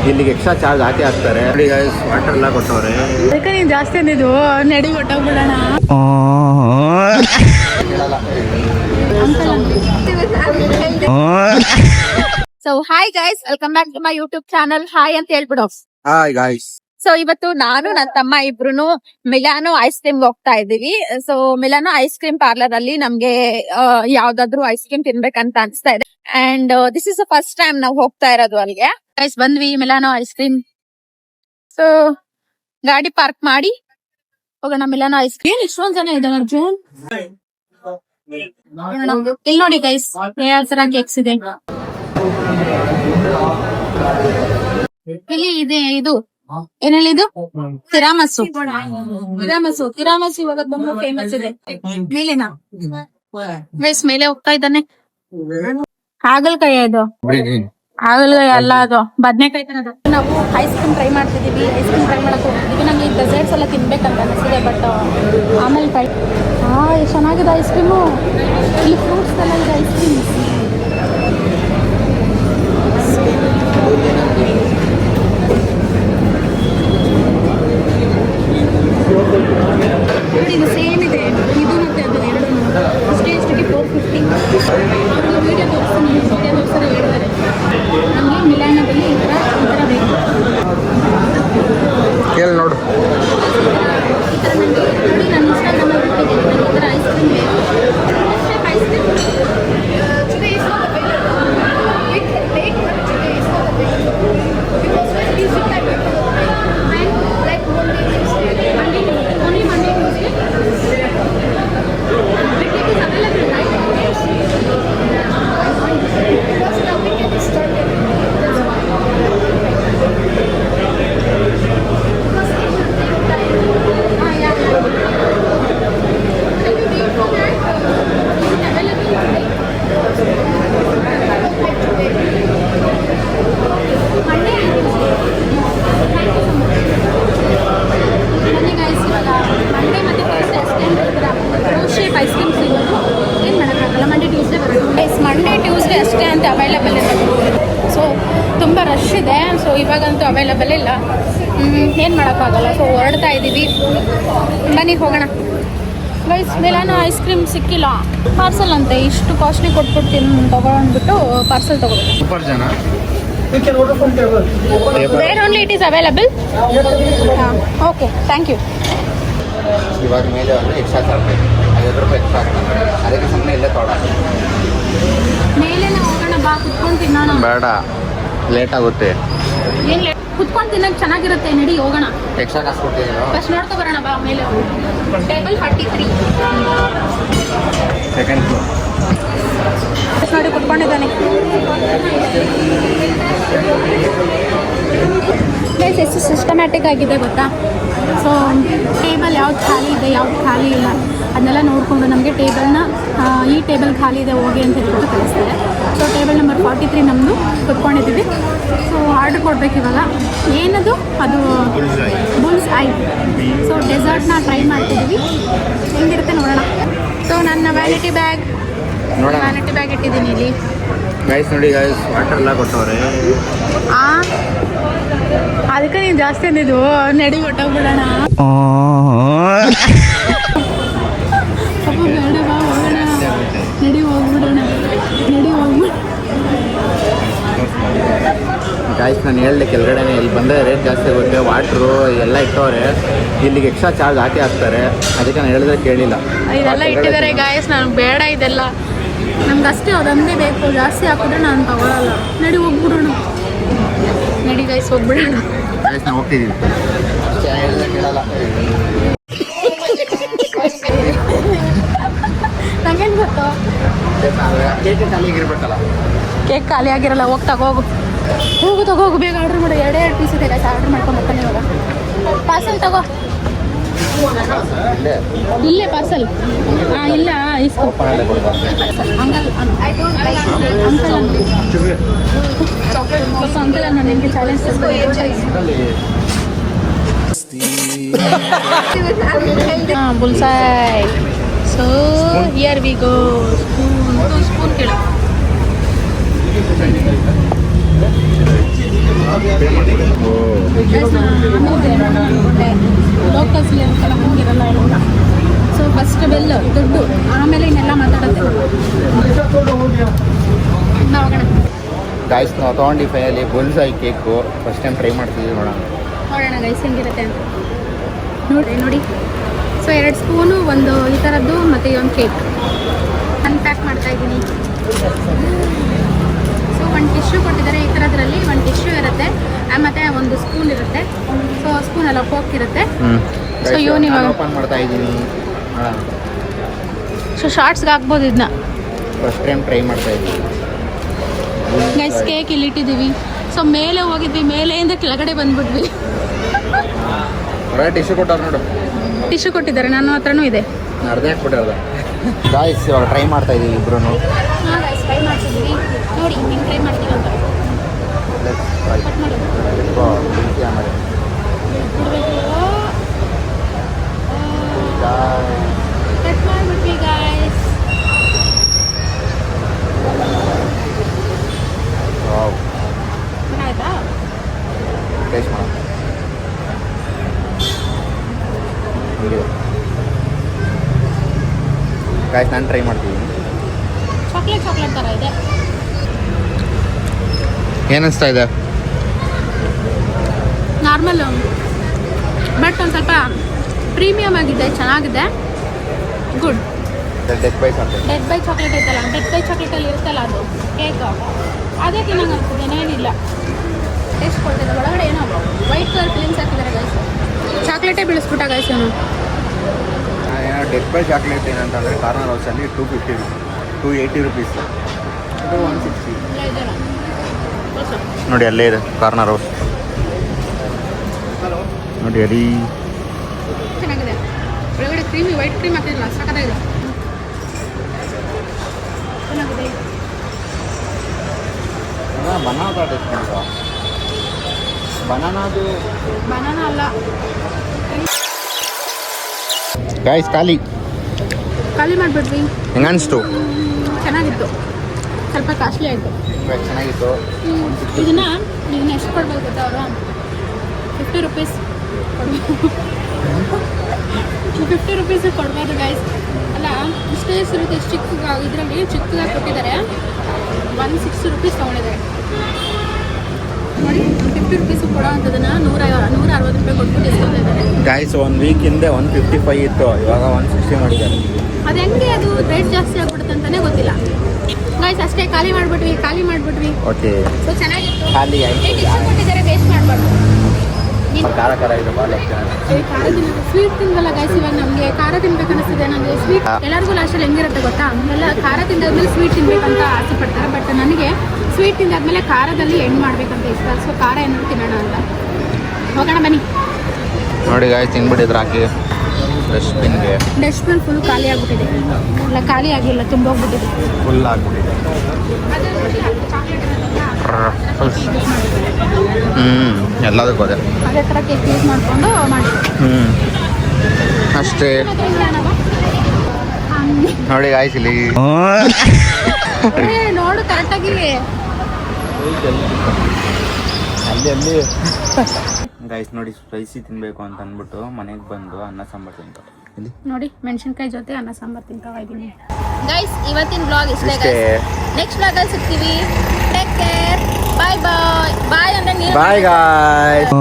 ಇಲ್ಲಿಗೆ extra charge ಹಾಕ್ತಾರೆ ನೋಡಿ ಗೈಸ್. ವಾಟರ್ ಎಲ್ಲ ಕೊಟ್ಟವ್ರೆ. ಅದಕ್ಕೆ ನೀನು ಜಾಸ್ತಿ ಅಂದಿದ್ದು ನಡಿ ಹೊಟ್ಟೋಗ್ಬಿಡೋಣ. So hi guys, welcome back to my YouTube channel. Hi ಅಂತ ಹೇಳ್ಬಿಡು. Hi guys. ಸೊ ಇವತ್ತು ನಾನು ನನ್ನ ತಮ್ಮ ಇಬ್ರು ಮಿಲಾನೋ ಐಸ್ ಕ್ರೀಮ್ ಹೋಗ್ತಾ ಇದೀವಿ. So Milano ice cream parlour ಅಲ್ಲಿ ನಮ್ಗೆ ಯಾವ್ದಾದ್ರು ಐಸ್ ಕ್ರೀಮ್ ತಿನ್ಬೇಕಂತ ಅನ್ಸ್ತಾ ಇದೆ. And this is the first time ನಾವು ಹೋಗ್ತಾ ಇರೋದು ಅಲ್ಲಿಗೆ. ಗೈಸ್ ಬಂದ್ವಿ ಮಿಲಾನೋ ಐಸ್ ಕ್ರೀಮ್. ಸೊ ಗಾಡಿ ಪಾರ್ಕ್ ಮಾಡಿ ಹೋಗೋಣ ಮಿಲಾನೋ ಐಸ್ ಕ್ರೀಮ್. ಇಷ್ಟೊಂದ್ ಜನ ಇದ್ದಾರೆ ಅರ್ಜುನ್. ಇಲ್ಲಿ ನೋಡಿ ಗೈಸ್, ಯಾವ ತರ ಕೇಕ್ಸ್ ಇದೆ. ಇಲ್ಲಿ ಇದೆ ಇದು ಏನ್ ಹೇಳಿದು ತಿರಾಮಸು. ಇವಾಗ ತುಂಬಾ ಫೇಮಸ್ ಇದೆ. ಮೇಲೆನಾ ಗೈಸ್, ಮೇಲೆ ಹೋಗ್ತಾ ಇದ್ದಾನೆ. ಹಾಗಲ್ಕಾಯಿ ಇದು, ಹಾಗಲ್ಕಾಯಿ ಅಲ್ಲ, ಅದು ಬದ್ನೆಕಾಯಿ ತನದ. ನಾವು ಐಸ್ ಕ್ರೀಮ್ ಟ್ರೈ ಮಾಡ್ತಿದೀವಿ. ಐಸ್ ಕ್ರೀಮ್ ಟ್ರೈ ಮಾಡಕ್ ಹೋಗ್ತಿದೀವಿ. ನಮ್ಗೆ ಈ ಡೆಸರ್ಟ್ಸ್ ಎಲ್ಲ ತಿನ್ಬೇಕಂತ ಅನಿಸಿದೆ, ಬಟ್ ಆಮೇಲೆ ಟ್ರೈ. ಎಷ್ಟು ಚೆನ್ನಾಗಿದೆ ಐಸ್ ಕ್ರೀಮು. ಇಲ್ಲಿ ಫ್ರೂಟ್ಸ್ ಎಲ್ಲ ಇದೆ ಐಸ್ ಕ್ರೀಮ್. ನೋಡಿ ಇದು ಸೇಮ್ ಇದೆ, ಇದು ಮತ್ತೆ ಅದು ಎರಡು ಅಷ್ಟೇ. ಎಷ್ಟಿಗೆ 450. ವಿಡಿಯೋ ತೋರಿಸ್ತಾರೆ ಹೇಳ್ತಾರೆ. ನಮಗೆ ಮಿಲಾನೋದಲ್ಲಿ ಈ ಥರ ಬೇಕು. ಕೇಳಿ ನೋಡು. ಈ ಥರ ನೋಡಿ, ನಾನು ಇನ್ಸ್ಟಾಗ್ರಾಮಲ್ಲಿ ಬಿಟ್ಟಿದ್ದೀನಿ. ನನಗೆ ಈ ಥರ ಐಸ್ ಕ್ರೀಮ್ ಬೇಕು. ಐಸ್ ಮಂಡೇ ಟ್ಯೂಸ್ಡೇ ಅಷ್ಟೇ ಅಂತ ಅವೈಲಬಲ್ ಇದೆ. ಸೊ ತುಂಬ ರಶ್ ಇದೆ. ಸೊ ಇವಾಗಂತೂ ಅವೈಲಬಲ್ ಇಲ್ಲ. ಏನು ಮಾಡೋಕ್ಕಾಗಲ್ಲ. ಸೊ ಹೊರಡ್ತಾ ಇದ್ದೀವಿ, ಬನ್ನಿ ಹೋಗೋಣ. ಗೈಸ್, ಮಿಲಾನೋ ಐಸ್ ಕ್ರೀಮ್ ಸಿಕ್ಕಿಲ್ಲ. ಪಾರ್ಸಲ್ ಅಂತೆ, ಇಷ್ಟು ಕಾಸ್ಟ್ಲಿ ಕೊಟ್ಬಿಟ್ಟು ತಗೊಂಡ್ಬಿಟ್ಟು ಪಾರ್ಸಲ್ ತಗೋಬೇಕು. ಸೂಪರ್ ಜನ. There only it is available. Okay, thank you. ಇವಾಗ ಮೇಲೆ ಅಂದರೆ ಎಕ್ಸ್ಟ್ರಾ ಚಾರ್ಜ್ ಬೇಕು. 50 ರೂಪಾಯಿ ಎಕ್ಸ್ಟ್ರಾ ಆಗ್ತದೆ. ಅದಕ್ಕೆ ಸುಮ್ಮನೆ ಇಲ್ಲೇ ತೊಗೊಳ. ಮೇಲೆ ಹೋಗೋಣ ಬಾ, ಕುತ್ಕೊಂಡು ತಿನ್ನೋಣ. ಬೇಡ, ಲೇಟ್ ಆಗುತ್ತೆ. ಏನು ಲೇಟ್? ಕುತ್ಕೊಂಡು ತಿನ್ನೋಕೆ ಚೆನ್ನಾಗಿರುತ್ತೆ. ನಡಿ ಹೋಗೋಣ. ಎಕ್ಸ್ಟ್ರಾ ಕಾಸು ಕೊಡ್ತೀವಿ. ಫಸ್ಟ್ ನೋಡ್ಕೊ ಬರೋಣ ಬಾ. ಮೇಲೆ ಟೇಬಲ್ 43 ಸೆಕೆಂಡ್ ಫ್ಲೋರ್. ನೋಡಿ ಕುತ್ಕೊಂಡಿದ್ದಾನೆ. ಪ್ಲೇಸ್ ಎಷ್ಟು ಸಿಸ್ಟಮ್ಯಾಟಿಕ್ ಆಗಿದೆ ಗೊತ್ತಾ. ಸೊ ಟೇಬಲ್ ಯಾವ್ದು ಖಾಲಿ ಇದೆ, ಯಾವ್ದು ಖಾಲಿ ಇಲ್ಲ, ಅದನ್ನೆಲ್ಲ ನೋಡಿಕೊಂಡು ನಮಗೆ ಟೇಬಲ್ನ ಈ ಟೇಬಲ್ ಖಾಲಿ ಇದೆ ಹೋಗಿ ಅಂತ ಹೇಳ್ಬಿಟ್ಟು ಕಳಿಸ್ತಾರೆ. ಸೊ ಟೇಬಲ್ ನಂಬರ್ 43 ನಮ್ಮದು ಕುತ್ಕೊಂಡಿದ್ದೀವಿ. ಸೊ ಆರ್ಡ್ರ್ ಕೊಡ್ಬೇಕು ಇವಾಗ. ಏನದು ಅದು ಬುಲ್ಸ್ ಐ. ಸೊ ಡೆಸರ್ಟ್ನ ಟ್ರೈ ಮಾಡ್ತಿದ್ದೀವಿ, ಹೆಂಗಿರುತ್ತೆ ನೋಡೋಣ. ಸೊ ನನ್ನ ವ್ಯಾನಿಟಿ ಬ್ಯಾಗ್ ಇಟ್ಟಿದ್ದೀನಿ ಇಲ್ಲಿ. ಗೈಸ್ ನೋಡಿ ಗೈಸ್, ವಾಟರ್ ಎಲ್ಲ ಕೊಟ್ಟವ್ರೆ. ಅದಕ್ಕೆ ನೀನು ಜಾಸ್ತಿ ಅಂದಿದ್ದು ನಡಿ ಹೊಟ್ಟೋಗ್ಬಿಡೋಣ. ಬೇಡ ಬಾ, ಹೋಗೋಣ. ನಡಿ ಹೋಗ್ಬಿಡೋಣ. ಗೈಸ್, ನಾನು ಹೇಳ್ದೆ ಕೆಳಗಡೆನೆ. ಇಲ್ಲಿ ಬಂದರೆ ರೇಟ್ ಜಾಸ್ತಿ ಆಗುತ್ತೆ. ವಾಟ್ರು ಎಲ್ಲ ಇಟ್ಟವ್ರೆ. ಇಲ್ಲಿಗೆ ಎಕ್ಸ್ಟ್ರಾ ಚಾರ್ಜ್ ಹಾಕ್ತಾರೆ. ಅದಕ್ಕೆ ನಾನು ಹೇಳಿದ್ರೆ ಕೇಳಿಲ್ಲ. ಇದೆಲ್ಲ ಇಟ್ಟಿದ್ದಾರೆ ಗಾಯಸ್. ನನಗೆ ಬೇಡ ಇದೆಲ್ಲ. ನಮ್ಗೆ ಅಷ್ಟೇ ಅದೊಂದೇ ಬೇಕು. ಜಾಸ್ತಿ ಹಾಕಿದ್ರೆ ನಾನು ತಗೊಳ್ಳಲ್ಲ. ನಡಿ ಹೋಗ್ಬಿಡೋಣ. ನಡಿ ಗೈಸ್, ಹೋಗ್ಬಿಡೋಣ. ಗೈಸ್, ನಾವು ಹೋಗ್ತಿದ್ದೀವಿ. ಹೇಳಿದ್ರೆ ಕೇಳಲ್ಲ. ನಂಗೇನು ಗೊತ್ತು, ಕೇಕ್ ಖಾಲಿಯಾಗಿರ್ಬೇಕಲ್ಲ. ಕೇಕ್ ಖಾಲಿ ಆಗಿರಲ್ಲ. ಹೋಗಿ ತಗೋಗು, ತಗೋಗು ಬೇಗ. ಆರ್ಡ್ರ್ ಮಾಡಿ. 2 ಪೀಸ್ ಇದೆ ಗೈಸ್. ಆರ್ಡ್ರ್ ಮಾಡ್ಕೊಂಡು ಬರ್ತಾನೆ ಇವಾಗ. ಪಾರ್ಸಲ್ ತಗೋ. ಇಲ್ಲೇ ಪಾರ್ಸಲ್. ಇಲ್ಲ ಇಸ್ಕೋ. ಅಂಕಲ್ ನಾನು ನಿಮಗೆ challenge ಬುಲ್ಸಾಯ್. So here we go. Spoon ಕೇಳು. ಲೋಕಲ್ಸ್ಲಿ ಅಂತೆಲ್ಲ ಹಂಗಿರಲ್ಲ ಇರಲ್ಲ. ಸೊ ಫಸ್ಟ್ ಬೆಲ್ ದುಡ್ಡು, ಆಮೇಲೆ ಇನ್ನೆಲ್ಲ ಮಾತಾಡುತ್ತೆ. ನಾವು ಹೋಗೋಣ ಗಾಯ್ಸ್ ನಾವು ತೊಗೊಂಡು finally bullseye cake first time try ಮಾಡ್ತಿದ್ದೀವಿ ನೋಡೋಣ ಗೈಸ್ ಹೆಂಗಿರುತ್ತೆ ಅಂತ ನೋಡಿ. ಸೊ 2 ಸ್ಪೂನು, ಒಂದು ಈ ಥರದ್ದು ಮತ್ತು ಒಂದು ಕೇಕ್ ಅನ್ಪ್ಯಾಕ್ ಮಾಡ್ತಾ ಇದ್ದೀನಿ. ಸೊ ಒಂದು ಟಿಶ್ಯೂ ಕೊಟ್ಟಿದ್ದಾರೆ ಈ ಥರದ್ರಲ್ಲಿ. ಒಂದು ಟಿಶ್ಯೂ ಇರುತ್ತೆ ಮತ್ತು ಒಂದು ಸ್ಪೂನ್ ಇರುತ್ತೆ. ಸೊ ಸ್ಪೂನೆಲ್ಲ ಫೋಕ್ ಇರುತ್ತೆ. ಸೊ ಇವಾಗ ಓಪನ್ ಮಾಡ್ತಾ ಇದ್ದೀನಿ ನೋಡೋಣ. ಸೊ ಶಾರ್ಟ್ಸ್ಗೆ ಹಾಕ್ಬೋದು ಇದನ್ನ. ಫಸ್ಟ್ ಟೈಮ್ ಟ್ರೈ ಮಾಡ್ತಾ ಇದ್ದೀನಿ ಗೈಸ್. ಕೇಕ್ ಇಲ್ಲಿ ಇಟ್ಟಿದ್ದೀವಿ. ಸೊ ಮೇಲೆ ಹೋಗಿದ್ವಿ, ಮೇಲೆಯಿಂದ ಕೆಳಗಡೆ ಬಂದ್ಬಿಟ್ವಿ. ಹೊರಗೆ ಟಿಶ್ಯೂ ಕೊಟ್ಟವ್ರು ನೋಡು. ಟಿಶ್ಯೂ ಕೊಟ್ಟಿದ್ದಾರೆ, ನನ್ನ ಹತ್ರನೂ ಇದೆ. ಅರ್ಧ ಹಾಕ್ಬಿಟ್ಟಾರ್ದ. ಗಾಯ್ಸ್ ಇವಾಗ ಟ್ರೈ ಮಾಡ್ತಾ ಇದ್ದೀವಿ ಇಬ್ರು. ಹಾಂ ಗೈಸ್ ಟ್ರೈ ಮಾಡ್ತಿದ್ದೀವಿ. ನೋಡಿ ಹಿಂಗೆ ಟ್ರೈ ಮಾಡ್ತೀವಿ ಅಂತ. ಕಟ್ ಮಾಡಿ ಕಟ್ ಮಾಡಿಬಿಟ್ವಿ ಗಾಯ್ಸ್. ಆಯ್ತಾ? ಟೇಸ್ಟ್ ಮಾಡೋಣ. ಗಾಯ್ಸ್ ನಾನು ಟ್ರೈ ಮಾಡ್ತೀನಿ. ಚಾಕ್ಲೇಟ್ ಥರ ಇದೆ. ಏನಿಸ್ತಾ ಇದೆ? ನಾರ್ಮಲ್ ಬಟ್ ಒಂದು ಸ್ವಲ್ಪ ಪ್ರೀಮಿಯಮ್ ಆಗಿದೆ, ಚೆನ್ನಾಗಿದೆ, good. Dead by chocolate. Dead by chocolate ಐತಲ್ಲ, ಡೆಡ್ ಬೈ ಚಾಕ್ಲೇಟಲ್ಲಿ ಇರುತ್ತಲ್ಲ ಅದು ಕೇಕ್, ಅದೇ ತಿನ್ನಂಗೆ ಅನ್ಸುತ್ತೆ, ಏನೇನಿಲ್ಲ. ಟೇಸ್ಟ್ ಕೊಡ್ತಿದೆ. ಒಳಗಡೆ ಏನೋ ವೈಟ್ ಕಲರ್ ಫಿಲಿಮ್ಸ್ ಹಾಕಿದ್ದಾರೆ ಗೈಸ್. ಚಾಕ್ಲೇಟೇ ಬೀಳಿಸ್ಬಿಟ್ಟ ಗೈಸ್ ಇವನು. ಏನೋ ಡೆಡ್ ಬೈ ಚಾಕ್ಲೇಟ್ ಏನಂತಂದರೆ ಕಾರ್ನರ್ ಹೌಸಲ್ಲಿ 280 ರುಪೀಸ್, 160. ನೋಡಿ ಅಲ್ಲೇ ಇದೆ ಕಾರ್ನರ್ ಹೌಸ್. ನೋಡಿ ಅಲ್ಲಿ ಚೆನ್ನಾಗಿದೆ. ಒಳಗಡೆ ಕ್ರೀಮಿ ವೈಟ್ ಕ್ರೀಮ್ ಹಾಕಿದ್ರಲ್ಲ, ಸಾಕಾಗಿದೆ. ಚೆನ್ನಾಗಿದೆ. ಬನಾನಾ ಟೇಸ್ಟ್ ಮಾಡಿದ. ಬನಾನಾ ಅಲ್ಲ ಗಾಯ್ಸ್. ಖಾಲಿ ಮಾಡಿಬಿಟ್ವಿ. ಹೆಂಗನ್ನಿಸ್ತು? ಚೆನ್ನಾಗಿತ್ತು, ಸ್ವಲ್ಪ ಕಾಸ್ಟ್ಲಿ ಆಯಿತು. ಚೆನ್ನಾಗಿತ್ತು. ಇದನ್ನ ಎಷ್ಟು ಕೊಡ್ಬೇಕು ಗೊತ್ತಾ ಅವರು? 50 ರುಪೀಸ್ 50 ರುಪೀಸ್ ಕೊಡ್ಬೋದು ಗೈಸ್. ಅಲ್ಲ ಇಷ್ಟೇ ಇರುತ್ತೆ. ಚಿಕ್ಕ ಇದರಲ್ಲಿ ಚಿಕ್ಕದಾಗಿ ಕೊಟ್ಟಿದ್ದಾರೆ. 160 ರುಪೀಸ್ ತೊಗೊಂಡಿದ್ದಾರೆ ನೋಡಿ. 50 ರುಪೀಸ್ ಕೊಡೋ ಅಂಥದ್ದನ್ನು 160 ರೂಪಾಯಿ ಕೊಟ್ಬಿಟ್ಟು ಇಸ್ಕೊಂಡಿದ್ದಾರೆ ಗಾಯ್ಸ್. 1 ವೀಕ್ ಹಿಂದೆ 155 ಇತ್ತು, ಇವಾಗ 160 ಮಾಡಿದ್ದಾರೆ. ಅದು ಹೆಂಗೆ ಅದು ರೇಟ್ ಜಾಸ್ತಿ ಆಗ್ಬಿಡುತ್ತೆ ಅಂತಲೇ ಗೊತ್ತಿಲ್ಲ ಗೈಸ್. ಅಷ್ಟೇ ಖಾಲಿ ಮಾಡಿಬಿಟ್ವಿ. ಓಕೆ. ಸೊ ಚೆನ್ನಾಗಿತ್ತು. ಖಾಲಿ ಆಯ್ತು. ಕೊಟ್ಟಿದ್ದಾರೆ, ವೇಸ್ಟ್ ಮಾಡಬಾರ್ದು. ಖಾರ ಇದೆ ಭಾಳ ಚೆನ್ನಾಗಿ. ಖಾರ ತಿನ್ನೋದು ಸ್ವೀಟ್ ತಿಂದಲ್ಲ ಗೈಸ್. ಇವಾಗ ನಮಗೆ ಖಾರ ತಿನ್ಬೇಕು ಅನಿಸ್ತಿದೆ. ನನಗೆ ಸ್ವೀಟ್ ಎಲ್ಲರಿಗೂ ಲಾಸ್ಟಲ್ಲಿ ಹೆಂಗಿರುತ್ತೆ ಗೊತ್ತಾ? ಎಲ್ಲ ಖಾರ ತಿಂದಾದ್ಮೇಲೆ ಸ್ವೀಟ್ ತಿನ್ಬೇಕಂತ ಆಸೆ ಪಡ್ತಾರೆ. ಬಟ್ ನನಗೆ ಸ್ವೀಟ್ ತಿಂದಾದ್ಮೇಲೆ ಖಾರದಲ್ಲಿ ಎಂಡ್ ಮಾಡ್ಬೇಕಂತ ಇಷ್ಟ. ಸೊ ಖಾರ ಏನಾದ್ರು ತಿನ್ನೋಣ ಅಂತ. ಹೋಗೋಣ ಬನ್ನಿ. ನೋಡಿ ಗಾಯ್ಸ್ ತಿನ್ಬಿಟ್ಟಿದ್ರು ಹಾಕಿ ಡಸ್ಟ್ಬಿನ್ ಫುಲ್ ಖಾಲಿ ಆಗ್ಬಿಟ್ಟಿದೆ. ಇಲ್ಲ ಖಾಲಿ ಆಗಿಲ್ಲ, ತುಂಬೋಗ್ಬಿಟ್ಟಿದೆ. ಫುಲ್ ಆಗ್ಬಿಟ್ಟಿದೆ. ಎಲ್ಲದಕ್ಕೂ ಅದೇ ಥರ ಕೇಕ್ ಯೂಸ್ ಮಾಡಿಕೊಂಡು ಮಾಡಿ. ಅಷ್ಟೇ ನೋಡಿ ಗಾಯ್ಸ್ ಇಲ್ಲಿ ನೋಡು ಕರೆಕ್ಟಾಗಿ ಅಲ್ಲಿ ಗೈಸ್. ನೋಡಿ ಸ್ಪೈಸಿ ತಿನ್ಬೇಕು ಅಂತ ಅಂದ್ಬಿಟ್ಟು ಮನೆಗೆ ಬಂದು ಅನ್ನ ಸಾಂಬಾರು ತಿಂತಾರೆ. ಇಲ್ಲಿ ನೋಡಿ ಮೆಣಸಿನ್ಕಾಯಿ ಜೊತೆ ಅನ್ನ ಸಾಂಬಾರು ತಿಂತಾ ಇದ್ದೀನಿ ಗೈಸ್. ಇವತ್ತಿನ ಬ್ಲಾಗ್ ಇಷ್ಟೇ. ನೆಕ್ಸ್ಟ್ ಬ್ಲಾಗಲ್ಲಿ ಸಿಗ್ತೀವಿ. Take care. ಬಾಯ್ ಅಂದ್ರೆ ಬಾಯ್ ಗಾಯ್ಸ್.